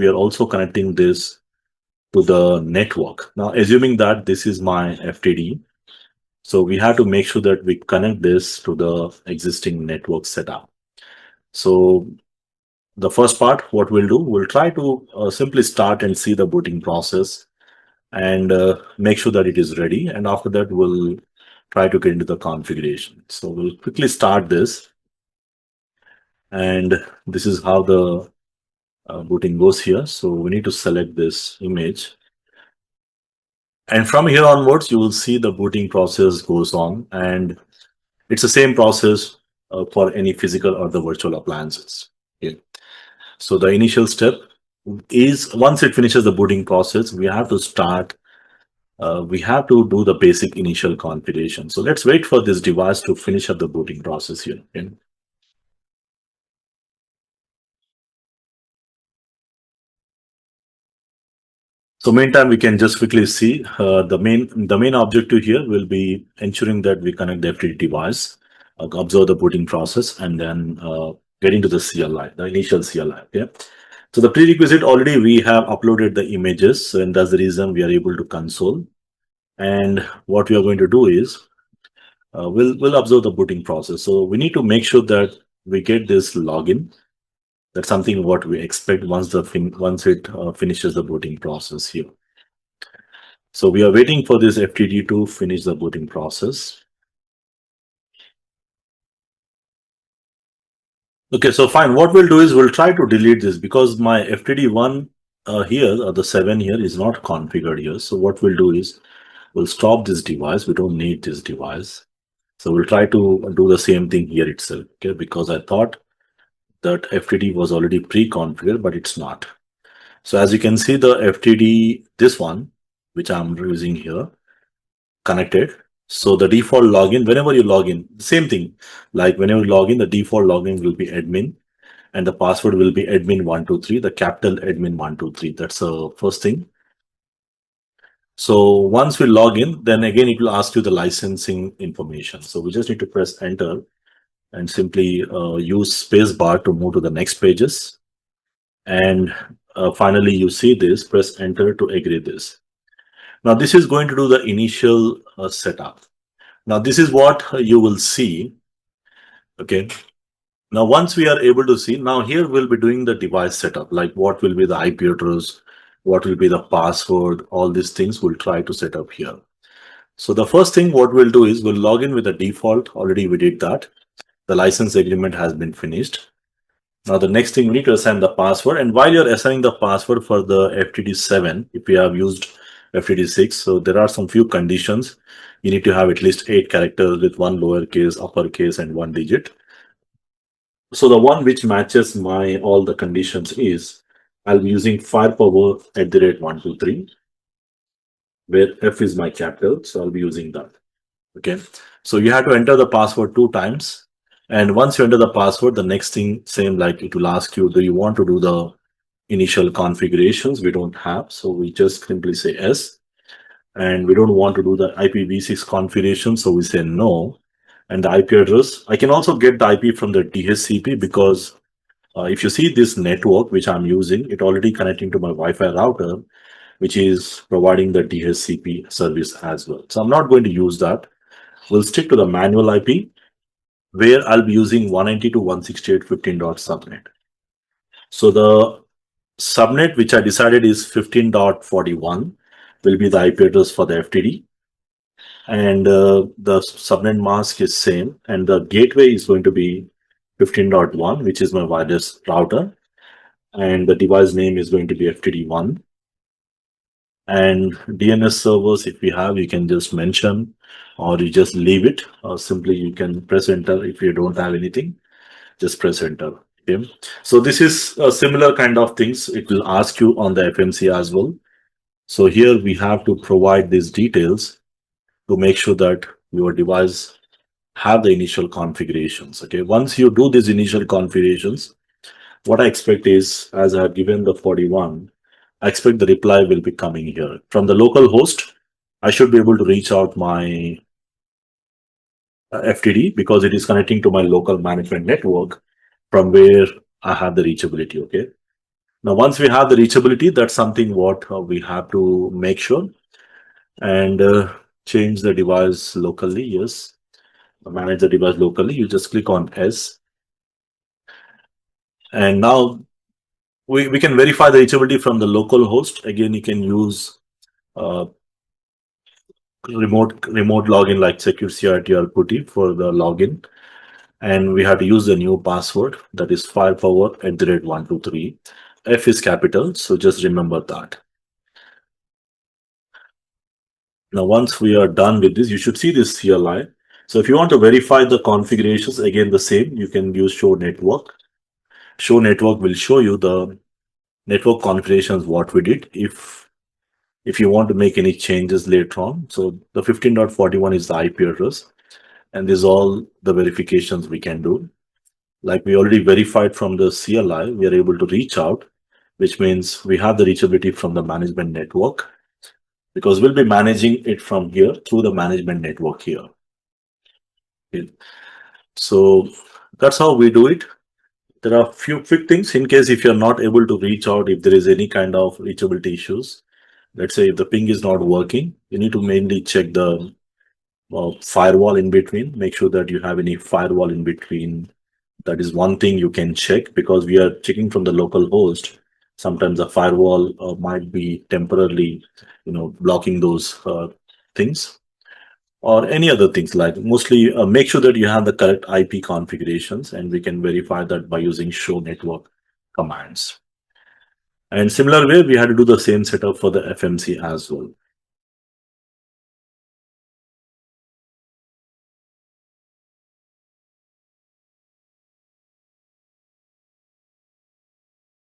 we are also connecting this to the network. Now, assuming that this is my FTD, so we have to make sure that we connect this to the existing network setup. So the first part, what we'll do, we'll try to simply start and see the booting process and make sure that it is ready. And after that, we'll try to get into the configuration. So we'll quickly start this. And this is how the booting goes here. So we need to select this image. And from here onwards, you will see the booting process goes on. And it's the same process for any physical or the virtual appliances. Okay. So the initial step is once it finishes the booting process, we have to start. We have to do the basic initial configuration. So let's wait for this device to finish up the booting process here. Okay. So meantime, we can just quickly see the main objective here will be ensuring that we connect the FTD device, observe the booting process, and then get into the CLI, the initial CLI. Okay. So the prerequisite already we have uploaded the images, and that's the reason we are able to console. And what we are going to do is we'll observe the booting process. So we need to make sure that we get this login. That's something what we expect once it finishes the booting process here. So we are waiting for this FTD to finish the booting process. Okay, so fine. What we'll do is we'll try to delete this because my FTD1 here, or the 7 here, is not configured here. So what we'll do is we'll stop this device. We don't need this device. So we'll try to do the same thing here itself. Okay, because I thought that FTD was already pre-configured, but it's not. So as you can see, the FTD, this one, which I'm using here, connected. So the default login, whenever you log in, same thing. Like whenever you log in, the default login will be admin, and the password will be admin123, the capital admin123. That's the first thing. So once we log in, then again it will ask you the licensing information. So we just need to press enter and simply use space bar to move to the next pages. And finally, you see this, press enter to agree this. Now this is going to do the initial setup. Now this is what you will see. Okay. Now once we are able to see, now here we'll be doing the device setup, like what will be the IP address, what will be the password, all these things we'll try to set up here. So the first thing what we'll do is we'll log in with the default. Already we did that. The license agreement has been finished. Now the next thing we need to assign the password. And while you're assigning the password for the FTD7, if you have used FTD6, so there are some few conditions. You need to have at least 8 characters with 1 lowercase, uppercase, and 1 digit. So the one which matches my all the conditions is I'll be using firepower @123, where F is my capital. So I'll be using that. Okay. So you have to enter the password 2 times. And once you enter the password, the next thing, same like it will ask you, do you want to do the initial configurations? We don't have. So we just simply say yes. And we don't want to do the IPv6 configuration. So we say no. And the IP address, I can also get the IP from the DHCP because if you see this network, which I'm using, it already connecting to my Wi-Fi router, which is providing the DHCP service as well. So I'm not going to use that. We'll stick to the manual IP, where I'll be using 192.168.15.subnet. So the subnet which I decided is 15.41 will be the IP address for the FTD. And the subnet mask is same. And the gateway is going to be 15.1, which is my wireless router. And the device name is going to be FTD1. And DNS servers, if we have, you can just mention, or you just leave it, or simply you can press enter. If you don't have anything, just press enter. Okay. So this is a similar kind of things. It will ask you on the FMC as well. So here we have to provide these details to make sure that your device have the initial configurations. Okay. Once you do these initial configurations, what I expect is, as I have given the 41, I expect the reply will be coming here. From the local host, I should be able to reach out my FTD because it is connecting to my local management network from where I have the reachability. Okay. Now, once we have the reachability, that's something what we have to make sure and change the device locally. Yes, manage the device locally. You just click on S, and now we can verify the reachability from the local host. Again, you can use uh, remote login like secure CRT or PuTTY for the login, and we have to use the new password, that is firepower @123. F is capital, so just remember that. Now, once we are done with this, you should see this CLI. So if you want to verify the configurations, again, the same, you can use show network. Show network will show you the network configurations, what we did. If you want to make any changes later on. So the 15.41 is the IP address, and these all the verifications we can do. Like we already verified from the CLI, we are able to reach out, which means we have the reachability from the management network, because we'll be managing it from here through the management network here. Okay. So that's how we do it. There are a few quick things in case if you're not able to reach out, if there is any kind of reachability issues. Let's say if the ping is not working, you need to mainly check the firewall in between. Make sure that you have any firewall in between. That is one thing you can check, because we are checking from the local host. Sometimes the firewall might be temporarily, blocking those things, or any other things. Like mostly make sure that you have the correct IP configurations, and we can verify that by using show network commands. And similar way, we had to do the same setup for the FMC as well.